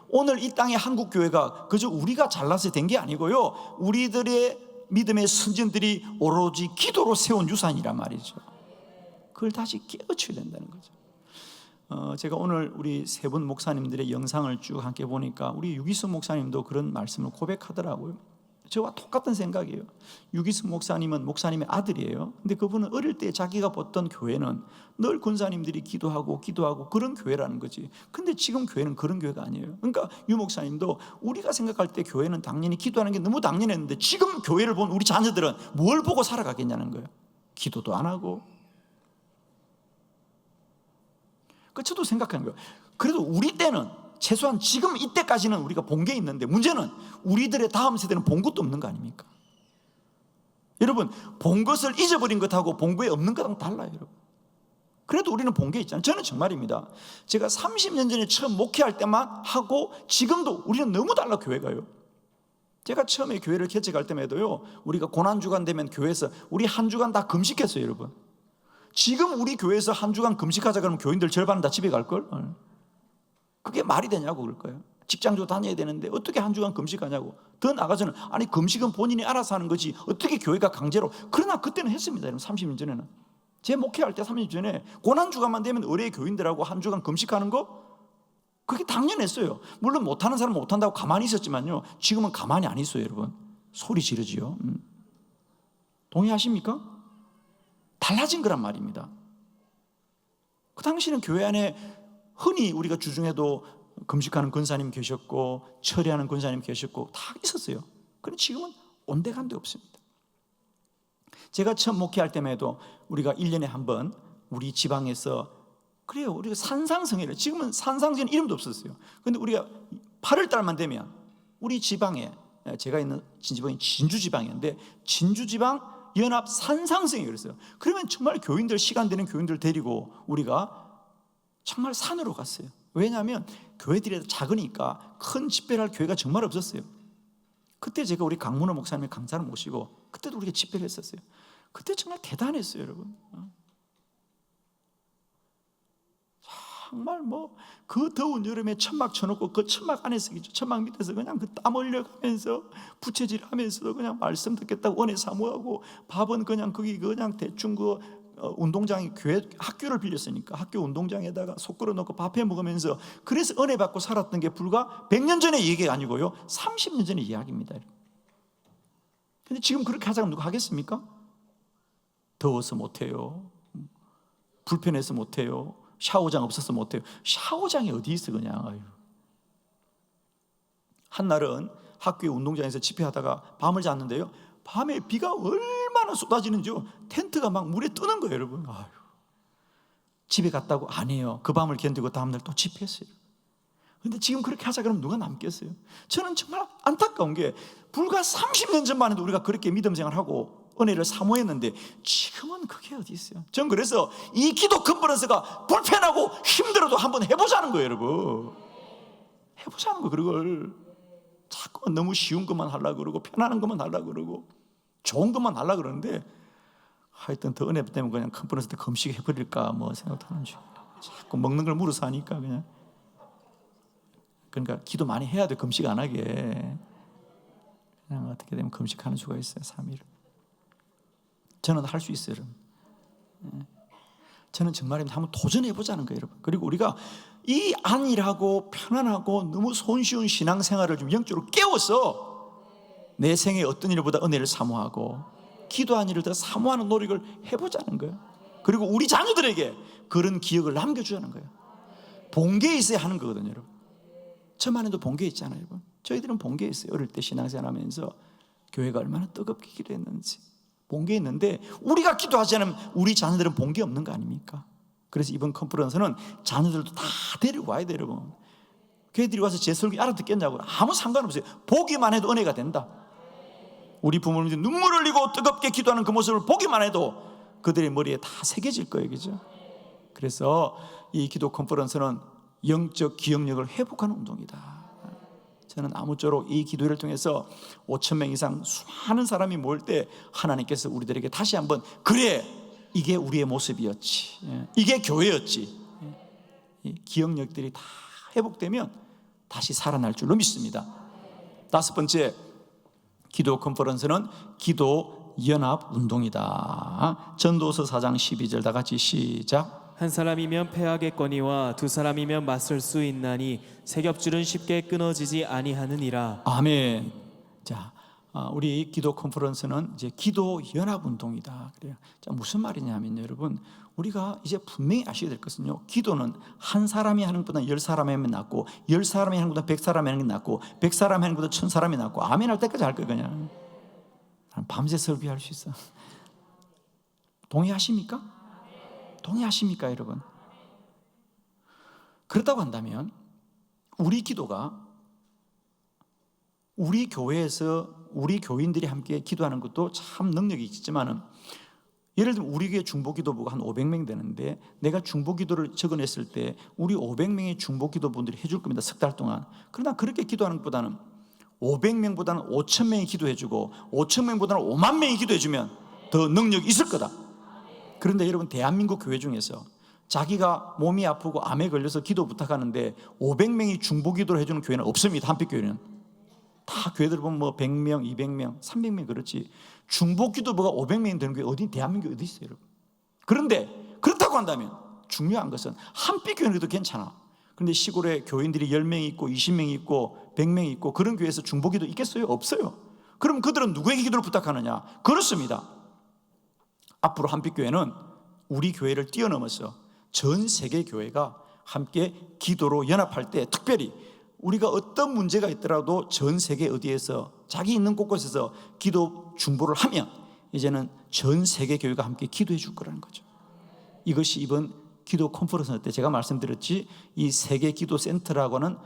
오늘 이 땅의 한국교회가 그저 우리가 잘나서 된 게 아니고요, 우리들의 믿음의 선진들이 오로지 기도로 세운 유산이란 말이죠. 그걸 다시 깨우쳐야 된다는 거죠. 제가 오늘 우리 세 분 목사님들의 영상을 쭉 함께 보니까 우리 유기순 목사님도 그런 말씀을 고백하더라고요. 저와 똑같은 생각이에요. 유기순 목사님은 목사님의 아들이에요. 근데 그분은 어릴 때 자기가 봤던 교회는 늘 군사님들이 기도하고 그런 교회라는 거지. 근데 지금 교회는 그런 교회가 아니에요. 그러니까 유 목사님도 우리가 생각할 때 교회는 당연히 기도하는 게 너무 당연했는데 지금 교회를 본 우리 자녀들은 뭘 보고 살아가겠냐는 거예요. 기도도 안 하고. 그 저도 생각하는 거예요. 그래도 우리 때는 최소한 지금 이때까지는 우리가 본 게 있는데 문제는 우리들의 다음 세대는 본 것도 없는 거 아닙니까? 여러분, 본 것을 잊어버린 것하고 본 거에 없는 것하고 달라요. 여러분. 그래도 우리는 본 게 있잖아요. 저는 정말입니다. 제가 30년 전에 처음 목회할 때만 하고 지금도 우리는 너무 달라. 교회가요. 제가 처음에 교회를 개척할 때에도요, 우리가 고난주간 되면 교회에서 우리 한 주간 다 금식했어요. 여러분, 지금 우리 교회에서 한 주간 금식하자 그러면 교인들 절반은 다 집에 갈걸? 그게 말이 되냐고 그럴 거예요. 직장도 다녀야 되는데 어떻게 한 주간 금식하냐고. 더 나아가서는 아니 금식은 본인이 알아서 하는 거지 어떻게 교회가 강제로. 그러나 그때는 했습니다. 여러분, 30년 전에는. 제 목회할 때 30년 전에 고난주간만 되면 의뢰 교인들하고 한 주간 금식하는 거 그게 당연했어요. 물론 못하는 사람은 못한다고 가만히 있었지만요, 지금은 가만히 안 있어요. 여러분, 소리 지르지요. 동의하십니까? 달라진 거란 말입니다. 그 당시는 교회 안에 흔히 우리가 주중에도 금식하는 권사님 계셨고 철회하는 권사님 계셨고 다 있었어요. 그런데 지금은 온데간데 없습니다. 제가 처음 목회할 때에도 우리가 1년에 한 번 우리 지방에서, 그래요, 우리가 산상성회를, 지금은 산상성회는 이름도 없었어요. 그런데 우리가 8월 달만 되면 우리 지방에, 제가 있는 지방이 진주지방이었는데 진주지방 연합 산상성회를 했어요. 그러면 정말 교인들, 시간 되는 교인들 데리고 우리가 정말 산으로 갔어요. 왜냐하면 교회들이 작으니까 큰 집회를 할 교회가 정말 없었어요. 그때 제가 우리 강문호 목사님의 강사를 모시고 그때도 우리가 집회를 했었어요. 그때 정말 대단했어요. 여러분, 정말 그 더운 여름에 천막 쳐놓고 그 천막 안에서, 천막 밑에서 그냥 그 땀 흘려가면서 부채질 하면서도 그냥 말씀 듣겠다고 은혜 사모하고, 밥은 그냥 거기 그냥 대충 운동장에, 교회 학교를 빌렸으니까 학교 운동장에다가 속 끓여 놓고 밥해 먹으면서, 그래서 은혜 받고 살았던 게 불과 100년 전의 얘기가 아니고요, 30년 전의 이야기입니다. 근데 지금 그렇게 하자면 누가 하겠습니까? 더워서 못해요, 불편해서 못해요, 샤워장 없어서 못해요. 샤워장이 어디 있어 그냥. 아유. 한날은 학교의 운동장에서 집회하다가 밤을 잤는데요, 밤에 비가 얼마나 쏟아지는지요, 텐트가 막 물에 뜨는 거예요. 여러분, 아유. 집에 갔다고 안 해요. 그 밤을 견디고 다음날 또 집회했어요. 근데 지금 그렇게 하자 그러면 누가 남겠어요? 저는 정말 안타까운 게 불과 30년 전만 해도 우리가 그렇게 믿음 생활하고 은혜를 사모했는데 지금은 그게 어디 있어요? 전 그래서 이 기도 컨퍼런스가 불편하고 힘들어도 한번 해보자는 거예요, 여러분. 해보자는 거. 그걸 자꾸만 너무 쉬운 것만 하려고 그러고 편안한 것만 하려고 그러고 좋은 것만 하려고 그러는데 하여튼 더 은혜 때문에 그냥 컨퍼런스 때 금식 해버릴까 뭐 생각도 하는 중이에요. 자꾸 먹는 걸 물어서 하니까 그냥. 그러니까 기도 많이 해야 돼. 금식 안 하게. 그냥 어떻게 되면 금식하는 수가 있어요. 3일. 저는 할 수 있어요, 여러분. 저는 정말 한번 도전해보자는 거예요, 여러분. 그리고 우리가 이 안일하고 편안하고 너무 손쉬운 신앙생활을 좀 영적으로 깨워서 내 생에 어떤 일보다 은혜를 사모하고 기도한 일을 더 사모하는 노력을 해보자는 거예요. 그리고 우리 자녀들에게 그런 기억을 남겨주자는 거예요. 본계에 있어야 하는 거거든요, 여러분. 저만 해도 본계에 있잖아요, 여러분. 저희들은 본계에 있어요. 어릴 때 신앙생활 하면서 교회가 얼마나 뜨겁게 기도했는지 본계에 있는데 우리가 기도하지 않으면 우리 자녀들은 본계 없는 거 아닙니까? 그래서 이번 컨퍼런스는 자녀들도 다 데리고 와야 돼요, 여러분. 걔들이 와서 제 설교 알아듣겠냐고. 아무 상관없어요. 보기만 해도 은혜가 된다. 우리 부모님들이 눈물 흘리고 뜨겁게 기도하는 그 모습을 보기만 해도 그들의 머리에 다 새겨질 거예요, 그죠? 그래서 이 기도 컨퍼런스는 영적 기억력을 회복하는 운동이다. 저는 아무쪼록 이 기도를 통해서 5,000명 이상 수많은 사람이 모일 때 하나님께서 우리들에게 다시 한번 그래, 이게 우리의 모습이었지, 이게 교회였지, 이 기억력들이 다 회복되면 다시 살아날 줄로 믿습니다. 5번째, 기도 컨퍼런스는 기도 연합 운동이다. 전도서 4장 12절 다 같이 시작. 한 사람이면 패하겠거니와 두 사람이면 맞설 수 있나니 세 겹줄은 쉽게 끊어지지 아니하느니라. 아멘. 자, 우리 기도 컨퍼런스는 이제 기도 연합 운동이다. 그래요. 자, 무슨 말이냐면 여러분, 우리가 이제 분명히 아셔야 될 것은요, 기도는 한 사람이 하는 것보다 10사람이 하면 낫고 10사람이 하는 것보다 100사람이 하는 게 낫고 100사람이 하는 것보다 1000사람이 낫고 아멘 할 때까지 할 거예요. 그냥 밤새 설교할 수 있어. 동의하십니까? 동의하십니까, 여러분? 그렇다고 한다면 우리 기도가 우리 교회에서 우리 교인들이 함께 기도하는 것도 참 능력이 있지만은, 예를 들면 우리 교회 중보기도부가 한 500명 되는데 내가 중보기도를 적어냈을 때 우리 500명의 중보기도분들이 해줄 겁니다, 석 달 동안. 그러나 그렇게 기도하는 것보다는 500명보다는 5,000명이 기도해주고 5,000명보다는 5만 명이 기도해주면 더 능력이 있을 거다. 그런데 여러분, 대한민국 교회 중에서 자기가 몸이 아프고 암에 걸려서 기도 부탁하는데 500명이 중보기도를 해주는 교회는 없습니다. 한빛교회는 다 교회들 보면 뭐 100명, 200명, 300명 그렇지 중보기도부가 500명이 되는 교회 어디 대한민국에 어디 있어요, 여러분? 그런데 그렇다고 한다면 중요한 것은 한빛교회는 그래도 괜찮아. 그런데 시골에 교인들이 10명이 있고 20명이 있고 100명이 있고 그런 교회에서 중보기도 있겠어요? 없어요. 그럼 그들은 누구에게 기도를 부탁하느냐? 그렇습니다. 앞으로 한빛교회는 우리 교회를 뛰어넘어서 전 세계 교회가 함께 기도로 연합할 때, 특별히 우리가 어떤 문제가 있더라도 전 세계 어디에서 자기 있는 곳곳에서 기도 중보를 하면 이제는 전 세계 교회가 함께 기도해 줄 거라는 거죠. 이것이 이번 기도 컨퍼런스 때 제가 말씀드렸지, 이 세계 기도 센터라고는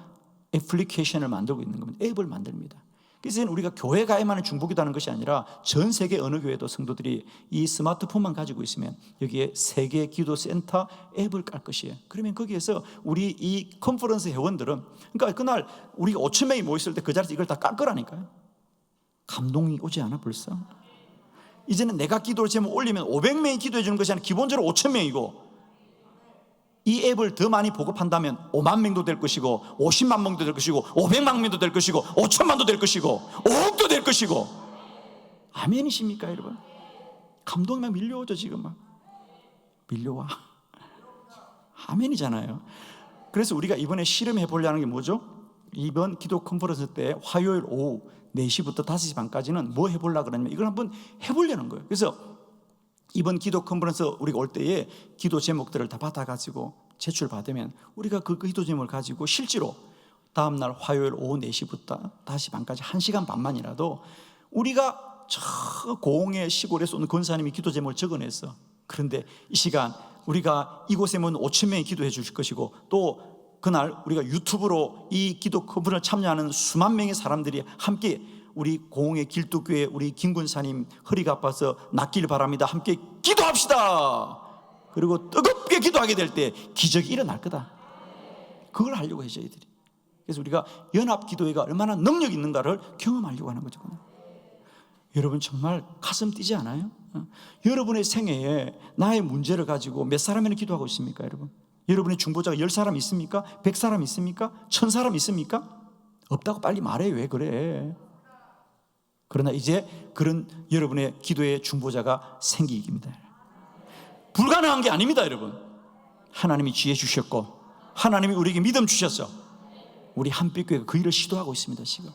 애플리케이션을 만들고 있는 겁니다. 앱을 만듭니다. 그래서 우리가 교회 가에만 중보기도하는 것이 아니라 전 세계 어느 교회도 성도들이 이 스마트폰만 가지고 있으면 여기에 세계 기도 센터 앱을 깔 것이에요. 그러면 거기에서 우리 이 컨퍼런스 회원들은, 그러니까 그날 우리가 5,000명이 모였을 때 그 자리에서 이걸 다 깔 거라니까요. 감동이 오지 않아 벌써? 이제는 내가 기도를 제목 올리면 500명이 기도해 주는 것이 아니라 기본적으로 5,000명이고, 이 앱을 더 많이 보급한다면 5만 명도 될 것이고 50만 명도 될 것이고 500만 명도 될 것이고 5천만도 될 것이고 5억도 될 것이고. 아멘이십니까, 여러분? 감동이 막 밀려오죠. 지금 막 밀려와. 아멘이잖아요. 그래서 우리가 이번에 실험해 보려는 게 뭐죠? 이번 기도 컨퍼런스 때 화요일 오후 4시부터 5시 반까지는 뭐 해보려고 그러냐면 이걸 한번 해보려는 거예요. 그래서 이번 기도 컨퍼런스 우리가 올 때에 기도 제목들을 다 받아가지고 제출받으면 우리가 그 기도 제목을 가지고 실제로 다음날 화요일 오후 4시부터 5시 반까지 1시간 반만이라도 우리가 저 고흥의 시골에서 온 권사님이 기도 제목을 적어냈어. 그런데 이 시간 우리가 이곳에 모은 5천 명이 기도해 주실 것이고, 또 그날 우리가 유튜브로 이 기도 컨퍼런스에 참여하는 수만 명의 사람들이 함께 우리 고흥의 길두교회 우리 김군사님 허리가 아파서 낫길 바랍니다. 함께 기도합시다. 그리고 뜨겁게 기도하게 될 때 기적이 일어날 거다. 그걸 하려고 해요, 저희들이. 그래서 우리가 연합기도회가 얼마나 능력이 있는가를 경험하려고 하는 거죠. 여러분 정말 가슴 뛰지 않아요? 여러분의 생애에 나의 문제를 가지고 몇 사람이나 기도하고 있습니까, 여러분? 여러분의 중보자가 10사람 있습니까? 100사람 있습니까? 1000사람 있습니까? 없다고 빨리 말해. 왜 그래? 그러나 이제 그런 여러분의 기도의 중보자가 생기기입니다. 불가능한 게 아닙니다, 여러분. 하나님이 지혜 주셨고 하나님이 우리에게 믿음 주셨어. 우리 한빛교회가 그 일을 시도하고 있습니다, 지금.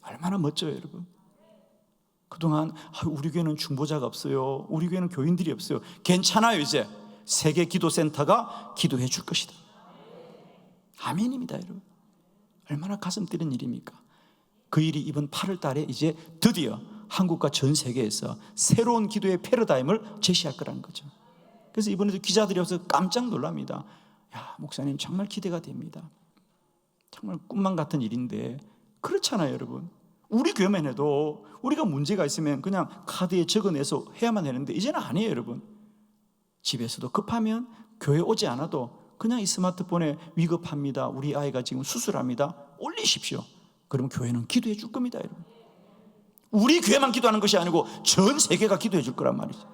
얼마나 멋져요, 여러분. 그동안 우리 교회는 중보자가 없어요, 우리 교회는 교인들이 없어요. 괜찮아요. 이제 세계 기도센터가 기도해 줄 것이다. 아멘입니다, 여러분. 얼마나 가슴 뛰는 일입니까? 그 일이 이번 8월 달에 이제 드디어 한국과 전 세계에서 새로운 기도의 패러다임을 제시할 거라는 거죠. 그래서 이번에도 기자들이 와서 깜짝 놀랍니다. 야, 목사님 정말 기대가 됩니다. 정말 꿈만 같은 일인데. 그렇잖아요, 여러분. 우리 교회만 해도 우리가 문제가 있으면 그냥 카드에 적어내서 해야만 되는데 이제는 아니에요, 여러분. 집에서도 급하면 교회 오지 않아도 그냥 이 스마트폰에 위급합니다, 우리 아이가 지금 수술합니다, 올리십시오. 그러면 교회는 기도해 줄 겁니다, 여러분. 우리 교회만 기도하는 것이 아니고 전 세계가 기도해 줄 거란 말이죠.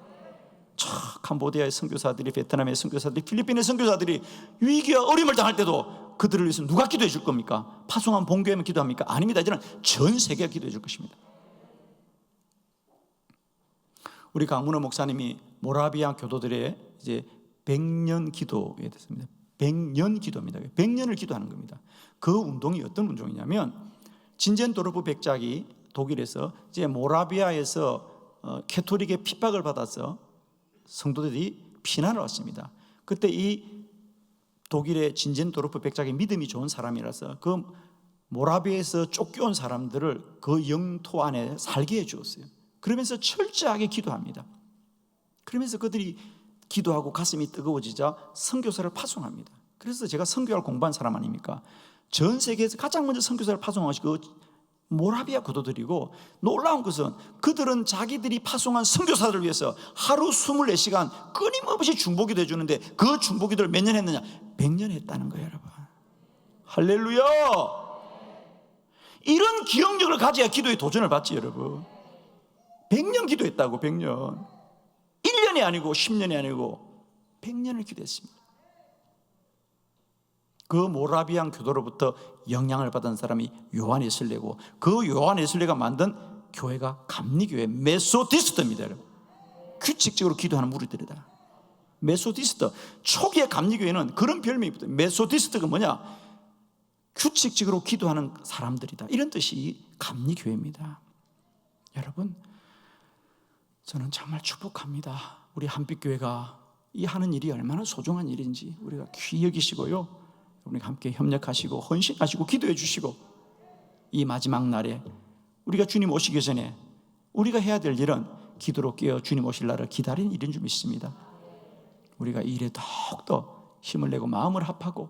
캄보디아의 선교사들이, 베트남의 선교사들이, 필리핀의 선교사들이 위기와 어려움을 당할 때도 그들을 위해서 누가 기도해 줄 겁니까? 파송한 본교회만 기도합니까? 아닙니다. 이제는 전 세계가 기도해 줄 것입니다. 우리 강문호 목사님이 모라비아 교도들의 이제 100년 기도에 됐습니다. 100년 기도입니다. 100년을 기도하는 겁니다. 그 운동이 어떤 운동이냐면, 진젠도르프 백작이 독일에서 이제 모라비아에서 캐토릭의 핍박을 받아서 성도들이 피난을 왔습니다. 그때 이 독일의 진젠도르프 백작이 믿음이 좋은 사람이라서 그 모라비아에서 쫓겨온 사람들을 그 영토 안에 살게 해 주었어요. 그러면서 철저하게 기도합니다. 그러면서 그들이 기도하고 가슴이 뜨거워지자 선교사를 파송합니다. 그래서 제가 선교를 공부한 사람 아닙니까? 전 세계에서 가장 먼저 선교사를 파송하신 그 모라비아 교도들이고, 놀라운 것은 그들은 자기들이 파송한 선교사들을 위해서 하루 24시간 끊임없이 중보기도 해주는데, 그 중보기도를 몇 년 했느냐? 100년 했다는 거예요, 여러분. 할렐루야. 이런 기억력을 가져야 기도에 도전을 받지, 여러분. 100년 기도했다고. 100년. 1년이 아니고 10년이 아니고 100년을 기도했습니다. 그 모라비안 교도로부터 영향을 받은 사람이 요한 웨슬레고, 그 요한 웨슬레가 만든 교회가 감리교회 메소디스트입니다, 여러분. 규칙적으로 기도하는 무리들이다. 메소디스트. 초기의 감리교회는 그런 별명이 붙어요. 메소디스트가 뭐냐? 규칙적으로 기도하는 사람들이다, 이런 뜻이 감리교회입니다. 여러분, 저는 정말 축복합니다. 우리 한빛교회가 이 하는 일이 얼마나 소중한 일인지 우리가 귀히 여기시고요, 우리가 함께 협력하시고 헌신하시고 기도해 주시고, 이 마지막 날에 우리가 주님 오시기 전에 우리가 해야 될 일은 기도로 깨어 주님 오실 날을 기다리는 일인 줄 믿습니다. 우리가 이 일에 더욱더 힘을 내고 마음을 합하고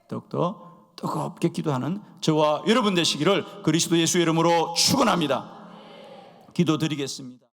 더욱더 뜨겁게 기도하는 저와 여러분 되시기를 그리스도 예수의 이름으로 축원합니다. 기도드리겠습니다.